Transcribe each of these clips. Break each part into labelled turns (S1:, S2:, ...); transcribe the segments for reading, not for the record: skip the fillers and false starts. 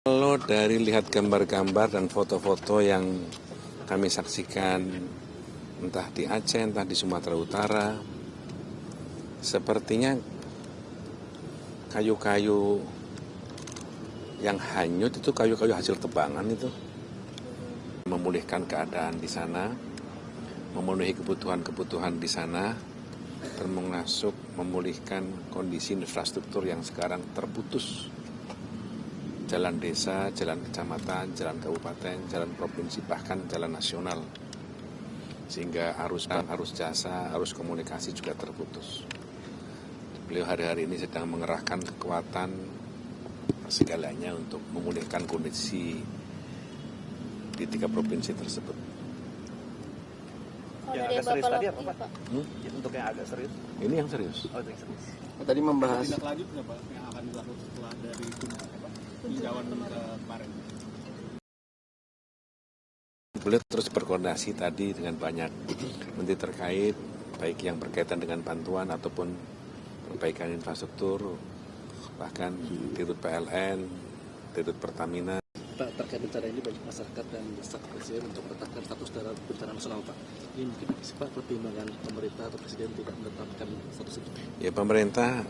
S1: Kalau dari lihat gambar-gambar dan foto-foto yang kami saksikan entah di Aceh, entah di Sumatera Utara, sepertinya kayu-kayu yang hanyut itu kayu-kayu hasil tebangan itu. Memulihkan keadaan di sana, memenuhi kebutuhan-kebutuhan di sana, termasuk memulihkan kondisi infrastruktur yang sekarang terputus. Jalan desa, jalan kecamatan, jalan kabupaten, jalan provinsi, bahkan jalan nasional. Sehingga arus jasa, arus komunikasi juga terputus. Beliau hari-hari ini sedang mengerahkan kekuatan segalanya untuk memulihkan kondisi di 3 provinsi tersebut.
S2: Yang agak serius tadi apa, Pak? Untuk yang agak serius?
S1: Ini yang serius.
S2: Oh, itu yang serius.
S3: Tadi membahas
S4: tindak lanjut nggak, Pak, yang akan dilakukan setelah dari tinjauan kemarin?
S1: Beliau terus berkoordinasi tadi dengan banyak menteri terkait, baik yang berkaitan dengan bantuan ataupun perbaikan infrastruktur, bahkan Dirut PLN, Dirut Pertamina.
S3: Pak, terkait bencana ini banyak masyarakat dan desak presiden untuk menetapkan status darurat bencana nasional, Pak. Ini mungkin Pak pertimbangan pemerintah atau presiden tidak menetapkan status itu?
S1: Ya, pemerintah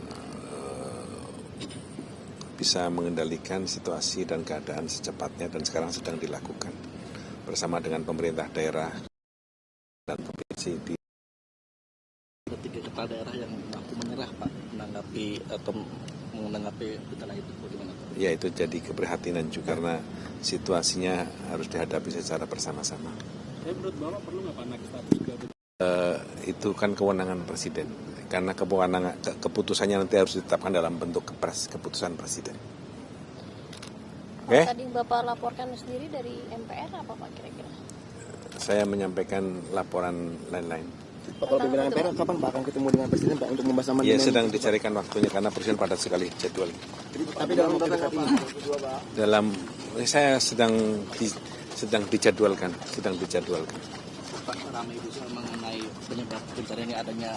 S1: bisa mengendalikan situasi dan keadaan secepatnya dan sekarang sedang dilakukan bersama dengan pemerintah daerah dan provinsi.
S3: Ada 3 kepala daerah yang mampu menyerah, Pak, menanggapi bencana itu. Bagaimana, Pak?
S1: Ya, itu jadi keprihatinan juga karena situasinya harus dihadapi secara bersama-sama.
S4: Tapi menurut Bapak perlu nggak, Pak, naik status ke
S1: Itu kan kewenangan presiden, karena keputusannya nanti harus ditetapkan dalam bentuk keputusan presiden. Oke?
S5: Tadi Bapak laporkan sendiri dari MPR apa, Pak, kira-kira?
S1: Saya menyampaikan laporan lain-lain.
S3: Pak, kalau pimpinan MPR kapan Pak akan ketemu dengan presiden, Pak, untuk membahas amandemen?
S1: Ya, sedang dicarikan waktunya karena presiden padat sekali jadwal.
S3: Tapi dalam waktu dekat ini,
S1: Saya sedang dijadwalkan.
S3: Pak, ramai isu mengenai penyebab bencana ini adanya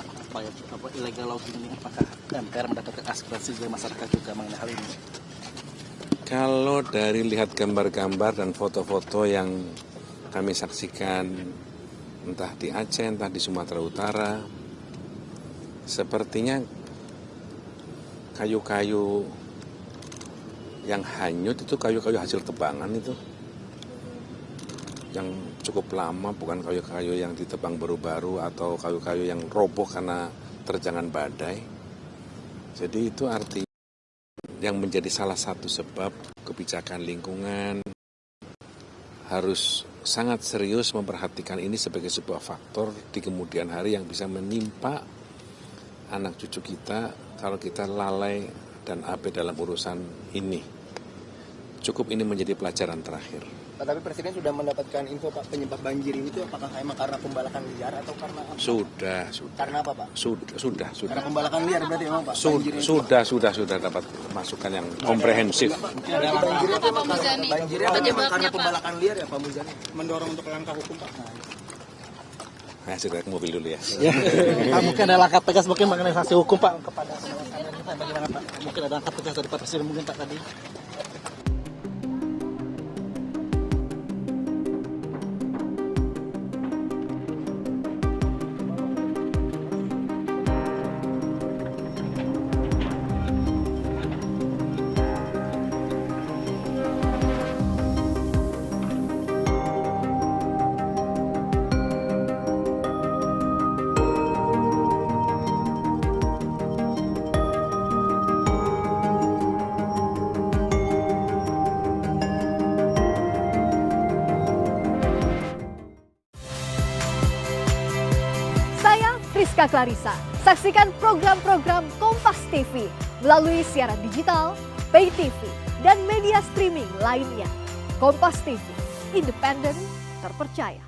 S3: illegal logging ini, apakah MPR mendapatkan aspirasi dari masyarakat juga mengenai hal ini?
S1: Kalau dari lihat gambar-gambar dan foto-foto yang kami saksikan entah di Aceh, entah di Sumatera Utara, sepertinya kayu-kayu yang hanyut itu kayu-kayu hasil tebangan itu. Yang cukup lama, bukan kayu-kayu yang ditebang baru-baru atau kayu-kayu yang roboh karena terjangan badai. Jadi itu artinya yang menjadi salah satu sebab kebijakan lingkungan harus sangat serius memperhatikan ini sebagai sebuah faktor di kemudian hari yang bisa menimpa anak cucu kita kalau kita lalai dan abai dalam urusan ini. Cukup ini menjadi pelajaran terakhir.
S3: Pak, tapi presiden sudah mendapatkan info, Pak, penyebab banjir ini tuh apakah emang karena pembalakan liar atau karena apa?
S1: Sudah.
S3: Karena apa, Pak?
S1: Sudah.
S3: Karena pembalakan liar berarti emang, Pak?
S1: Sudah dapat masukan yang komprehensif.
S3: Banjirnya karena pembalakan liar ya, Pak Muzani?
S4: mendorong untuk langkah hukum, Pak?
S1: Nah, sudah ke mobil dulu ya.
S3: Pak, mungkin ada langkah tegas mungkin mengenai sanksi hukum, Pak, kepada bagaimana, Pak? Mungkin ada langkah tegas dari Pak Presiden mungkin, Pak, tadi.
S6: Saya Priska Clarissa. Saksikan program-program Kompas TV melalui siaran digital, pay TV, dan media streaming lainnya. Kompas TV, independen, terpercaya.